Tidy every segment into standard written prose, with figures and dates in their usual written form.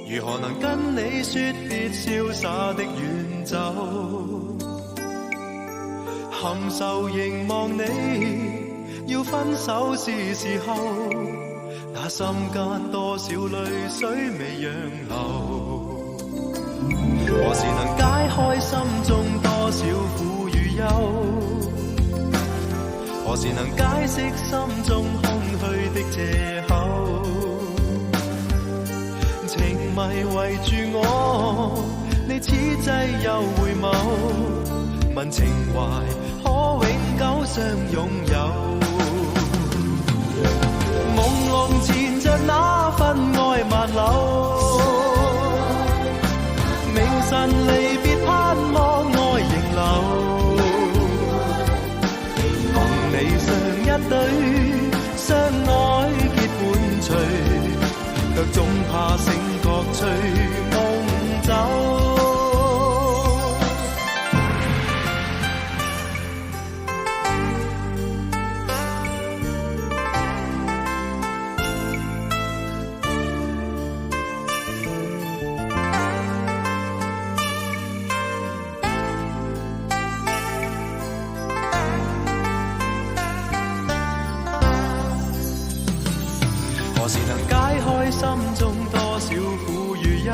如何能跟你說別瀟灑的遠走？含愁凝望你，要分手是時候，那心間多少淚水未讓流？何時能解開心中多少苦與憂？何時能解釋心中空虛的藉口？情迷圍住我，你此際又回眸，問情懷可永久相擁有？朦朧纏着那份愛萬縷，明晨離別盼望愛仍留，共你上一對相愛結伴隨，卻總怕醒覺隨夢走。何時能解開心中多少苦與憂？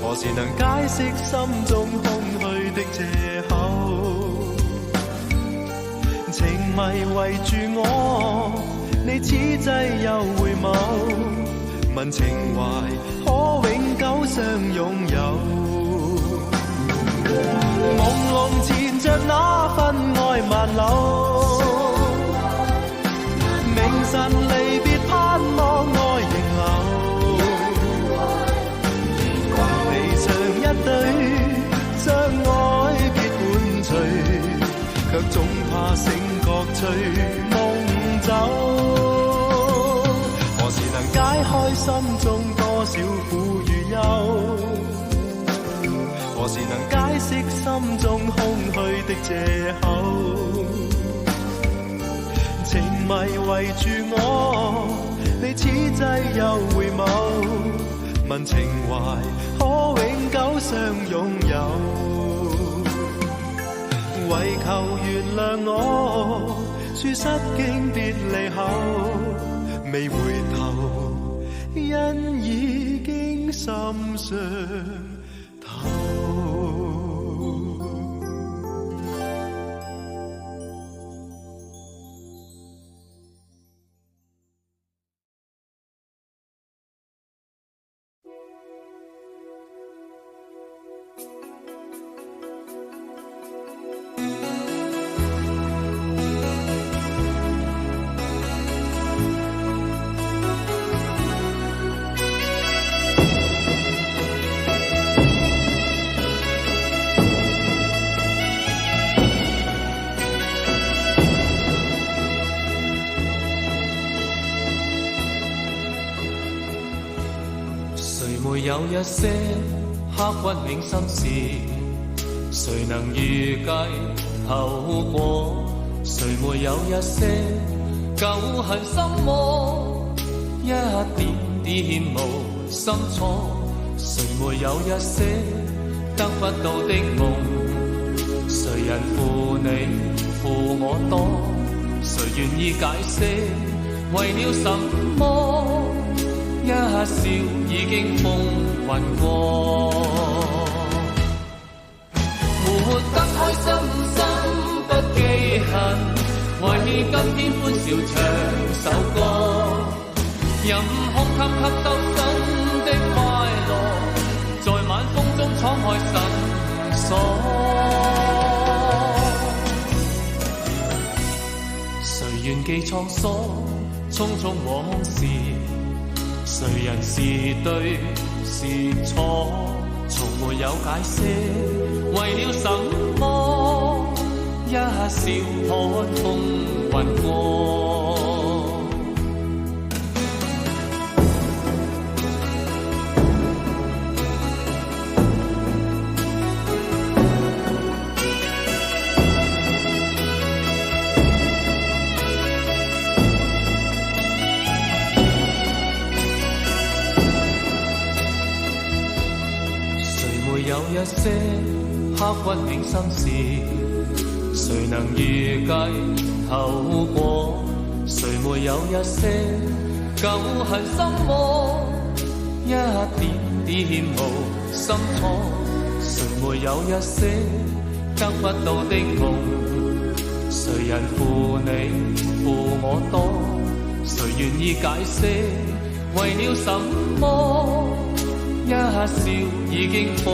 何時能解釋心中空虛的藉口？情迷圍住我，你此際又回眸，問情懷可永久相擁有？朦朧纏着那份愛萬縷，明晨離別盼望愛仍留，共你上一對相愛結伴隨，卻總怕醒覺隨夢走。何時能解開心中多少苦與憂？何時能解釋心中空虛的藉口？情迷圍住我，你此際又回眸，問情懷可永久相擁有？唯求原諒我，說失經別離後，未回頭，因已經心傷透。有一些刻骨銘心事，誰能預計後果？誰沒有一些舊恨心魔，一點點無心錯？誰沒有一些得不到的夢？誰人負你負我多？誰願意解釋為了什麼？一笑已經風雲過，活得開心心不記恨，為今天歡笑唱首歌，任空吸吸收新的快樂，在晚風中敞開心鎖。誰願記滄桑匆匆往事？誰人是對是錯？從沒有解釋，為了什麼？一笑看風雲過。一些刻骨銘心事，誰能預計後果？誰沒有一些舊恨心魔？一點點無心錯，誰沒有一些得不到的夢？誰人負你負我多？誰願意解釋為了什麼？一笑已經風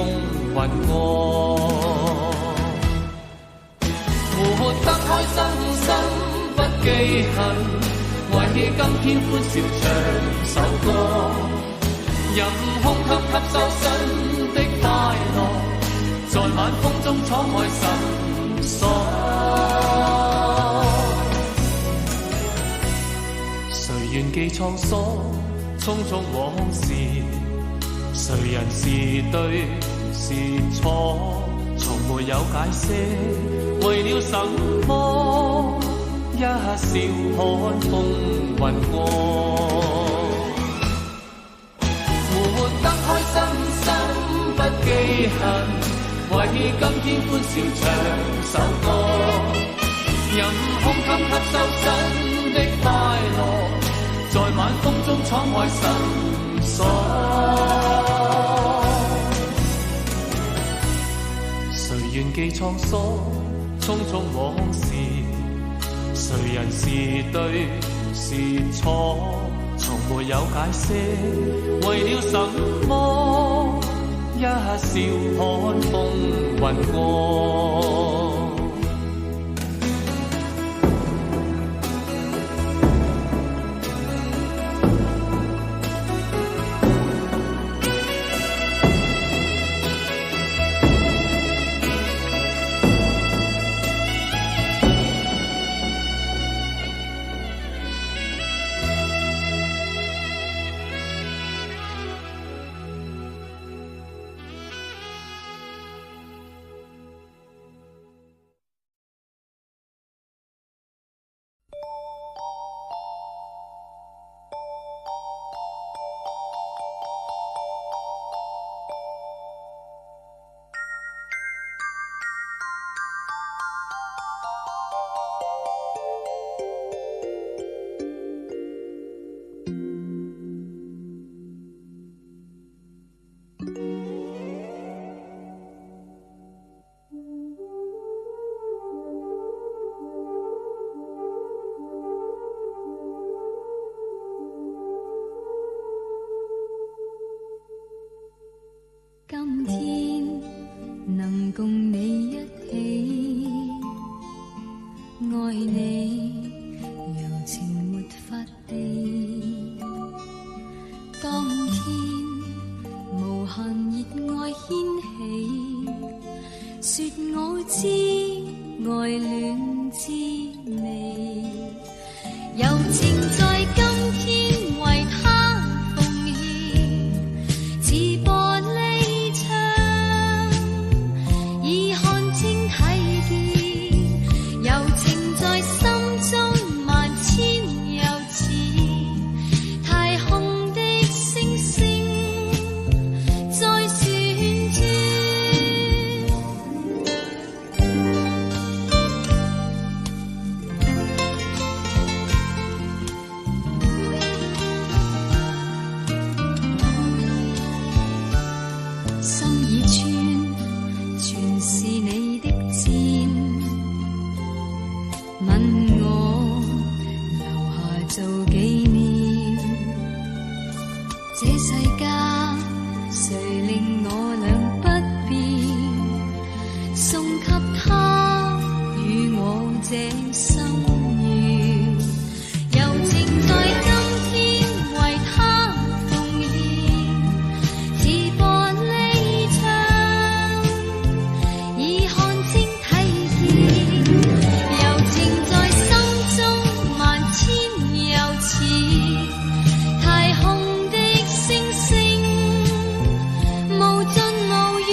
雲過，活得開心心不記恨，為今天歡笑唱首歌，任空吸收新的快樂，在晚風中敞開心鎖。誰願記滄桑匆匆往事？誰人是對是錯？從沒有解釋為了什麼？一笑看風雲過，活得開心心不記恨，為今天歡笑唱首歌，任空吸收新的快樂，在晚風中敞開心鎖。誰願記滄桑匆匆往事？誰人是對是錯？從沒有解釋為了什麼？一笑看風雲過。今天能共你一起愛你，柔情沒法避。當天無限熱愛掀起，說我知愛戀滋味，柔情在今天為他奉獻，似玻璃已看清睇見，柔情在心中萬千又似太空的星星在旋轉。心已穿，全是你的箭，吻我留下做紀念。這世間誰令我倆不變，送給他與我這心願，柔情在今天為他奉獻，似玻璃窗已看清睇見，柔情在心中萬千又似太空的星星無盡無遠。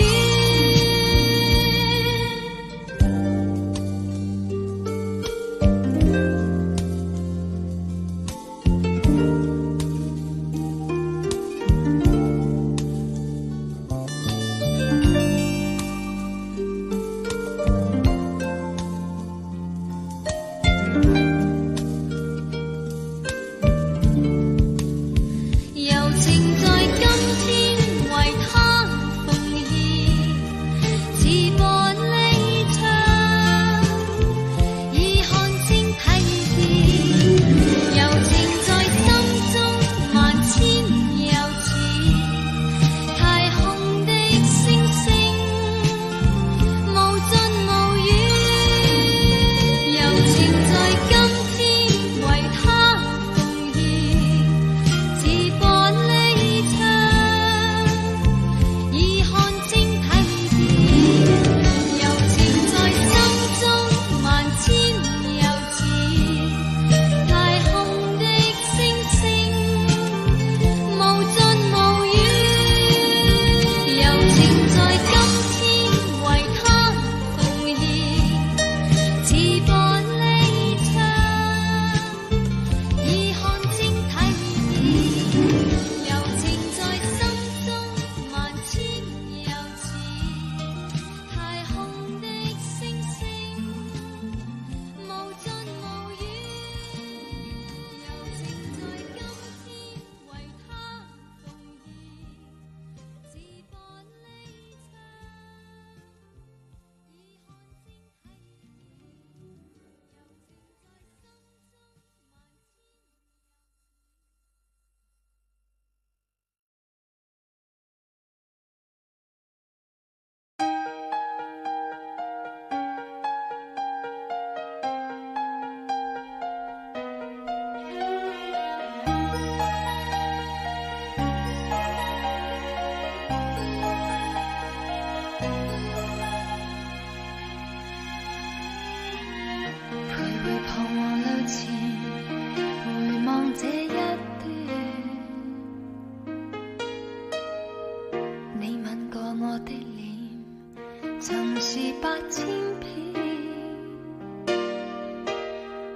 曾是8000遍，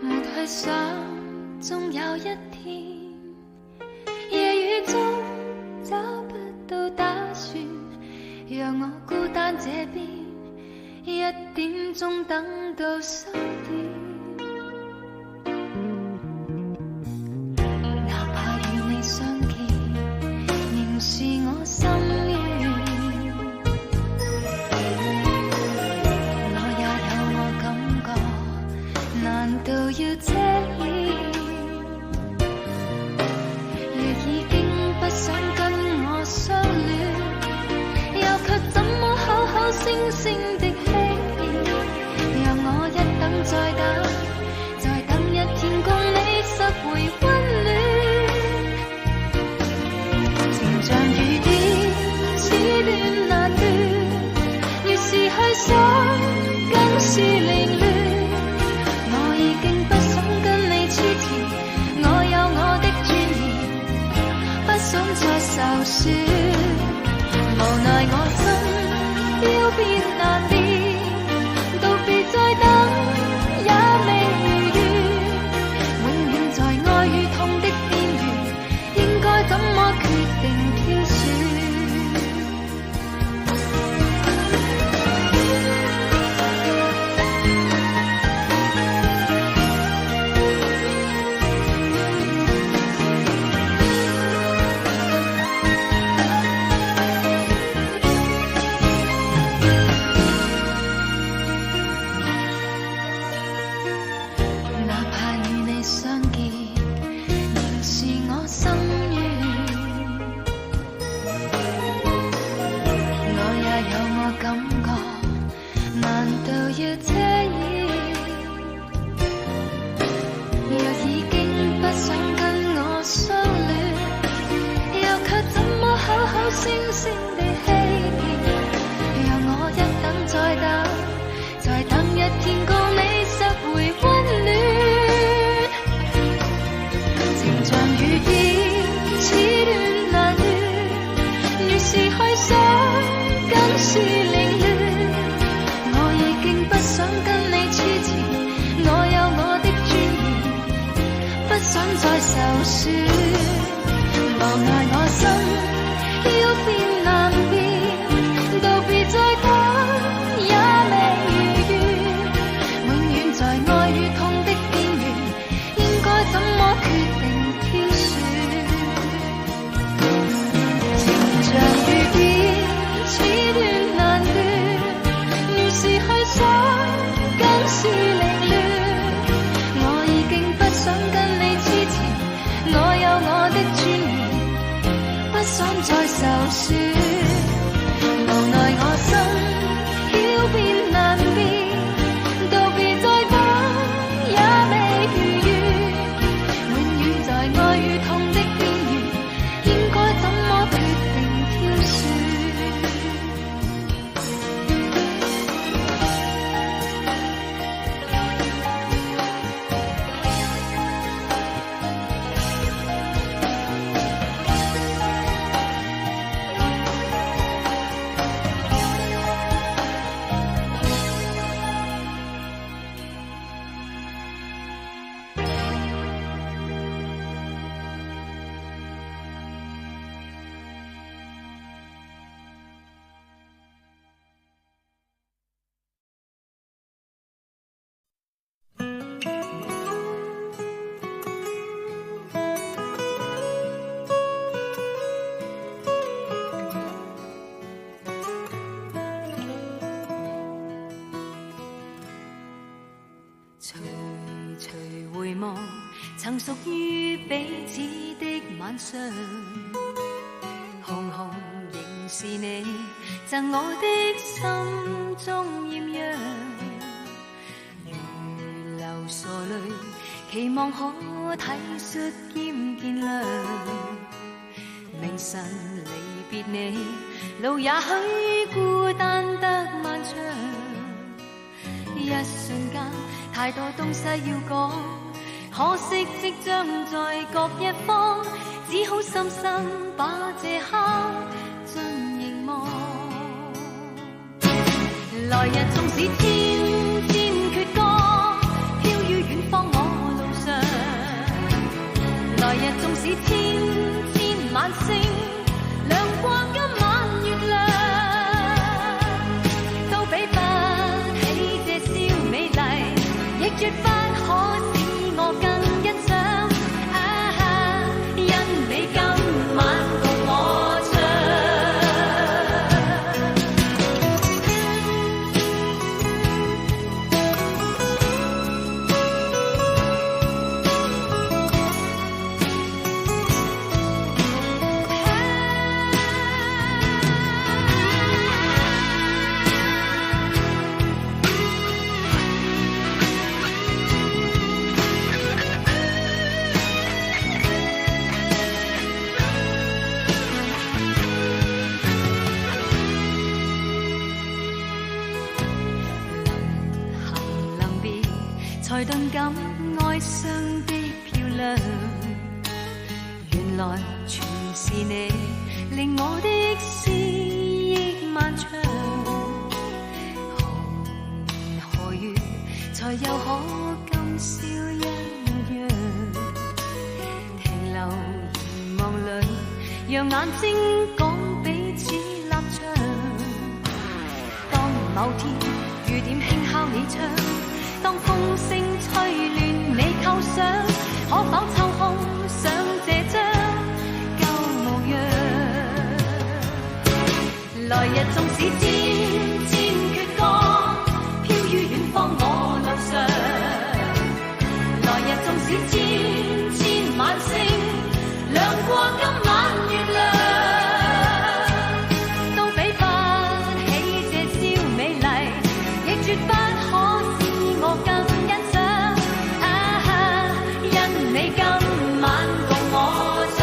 沒去想終有一天，夜雨中找不到打算，讓我孤單這邊1點鐘等到3點。是我心願，我也有我感覺，難道要遮掩？若已經不想跟我相戀，又卻怎麼口口聲聲的欺騙？讓我一等再等，再等一天共你拾回溫暖。像雨點，似斷難斷，越是去想，更是凌亂。我已經不想跟你黐纏，我有我的尊嚴，不想再受損。無奈我心要變難變，道別再等也未如願，永遠在愛與痛的邊緣，應該怎麼決定？聲聲地欺騙，讓我一等再等，再等一天共你拾回溫暖。情像雨點，似斷難斷，越是去想，更是凌亂。我已經不想跟你黐纏，我有我的尊嚴，不想再受損。無奈我心要變難變，道別再等也未如願，永遠在愛與痛的邊緣，應該怎麼決定挑選？情像雨點，似斷難斷，越是去想，更是凌亂。我已經不想跟你黐纏，我有我的尊嚴，不想再受損。無奈我心要變難變，道別再等也未如願，永遠在愛與痛的邊緣，應該怎麼決定挑選？曾屬於彼此的晚上，紅紅仍是你贈我的心中豔陽，如流傻淚，期望可體恤兼見諒。明晨離別你，路也許孤單得漫長，一瞬間太多東西要講，可惜即將在各一方，只好深深把這刻盡凝望。來日縱使千千闕歌，飄於遠方我路上。來日縱使千千晚星，亮過今晚月亮，都比不起這宵美麗，亦絕不可使我更欣賞。因你今晚共我唱。才頓感哀傷的漂亮，原來全是你令我的思憶漫長。何年何月才又可今宵一樣，停留凝望裏，讓眼睛講彼此立場。當某天雨點輕敲你窗，當風聲吹亂你構想，可否抽空想這張舊模樣？來日縱使千千闕歌，飄於遠方我路上。來日縱使千千晚星，亮過今晚月亮，都比不起這宵美麗，亦絕不可我更欣賞。因你今晚共我唱。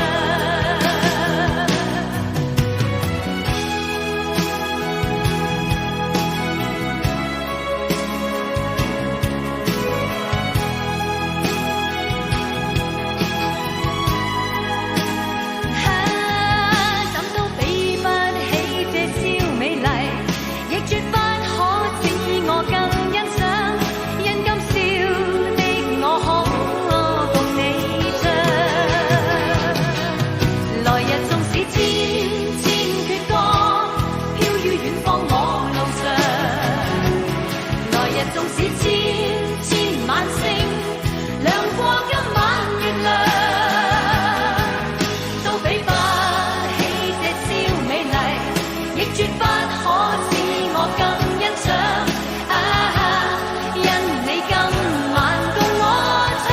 怎都比不起這宵美麗，亦絕不可使我更欣賞。縱使千千晚星，亮過今晚月亮，都比不起這宵美麗，亦絕不可使我更欣賞。因你今晚共我唱。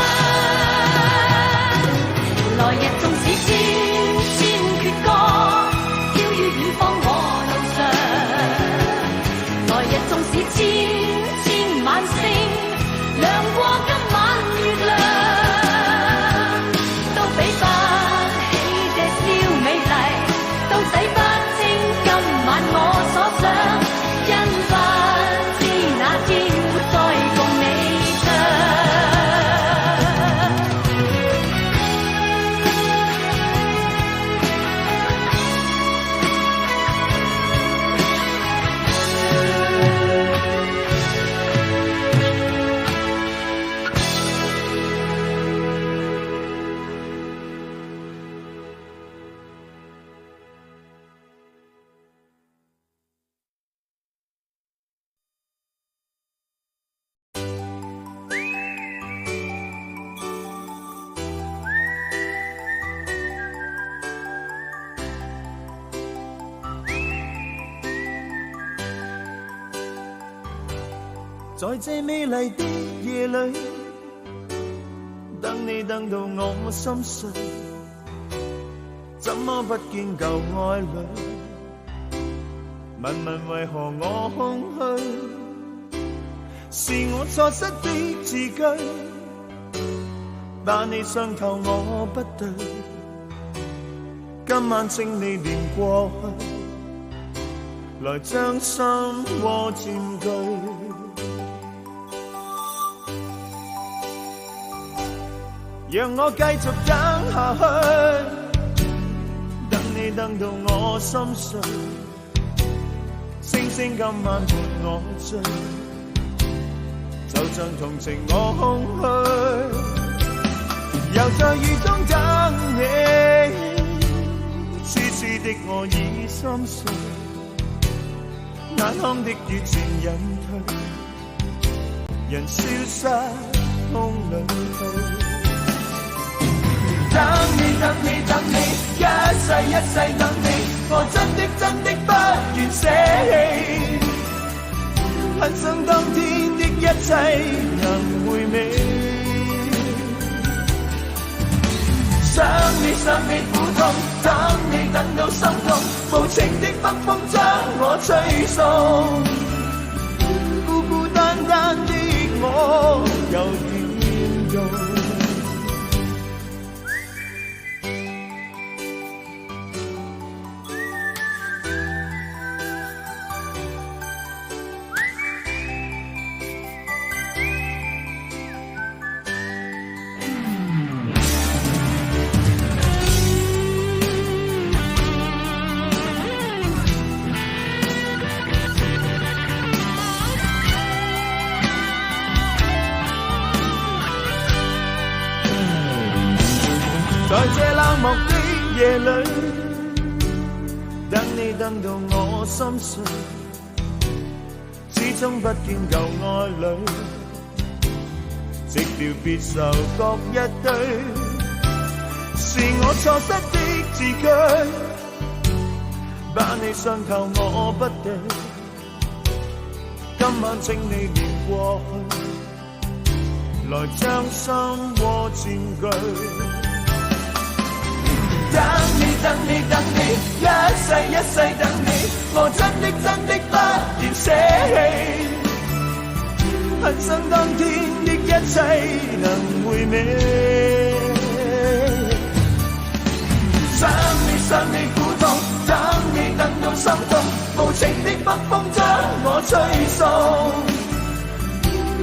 來日縱使千千闕歌，飄於遠方我路上。來日縱使千晚星，亮過今晚月亮，都比不起這宵美麗，都洗不清今晚我所想。因不知那天會再共你唱。在這美麗的夜裏，等你等到我心碎，怎麼不見舊愛侶？問問為何我空虛？是我錯失的字句，把你傷透我不對。今晚請你念過去，來將心窩佔據。讓我繼續等下去，等你等到我心碎，星星今晚伴我醉，就像同情我空虛，又在雨中等你。痴痴的我已心碎，眼眶的雨漸隱退，人消失空裏去。等你等你等你，一世一世等你，我真的不願捨棄，很想當天的一切能回味，想你苦痛，等你等到心痛，無情的北風將我吹送，孤孤單單的我又點用？在這冷漠的夜裏，等你等到我心碎，始終不見舊愛侶，寂寥別愁各一堆，是我錯失的字句，把你傷透我不對，今晚請你念過去，來將心窩佔據。等你等你，一世等你，我真的不願捨棄，很想當天的一切能回味，想你苦痛，等你等到心痛，無情的北風將我吹送，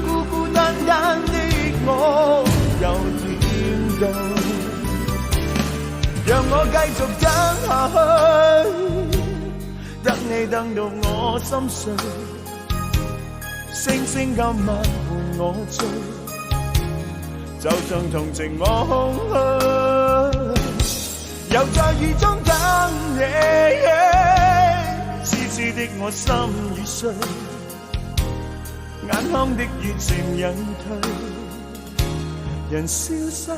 孤孤單單的我又點到？讓我繼續等下去，等你等到我心碎，星星今晚伴我醉，就像同情我空虛，又在雨中等你，痴痴的我心已碎，眼眶的雨漸隱退，人消失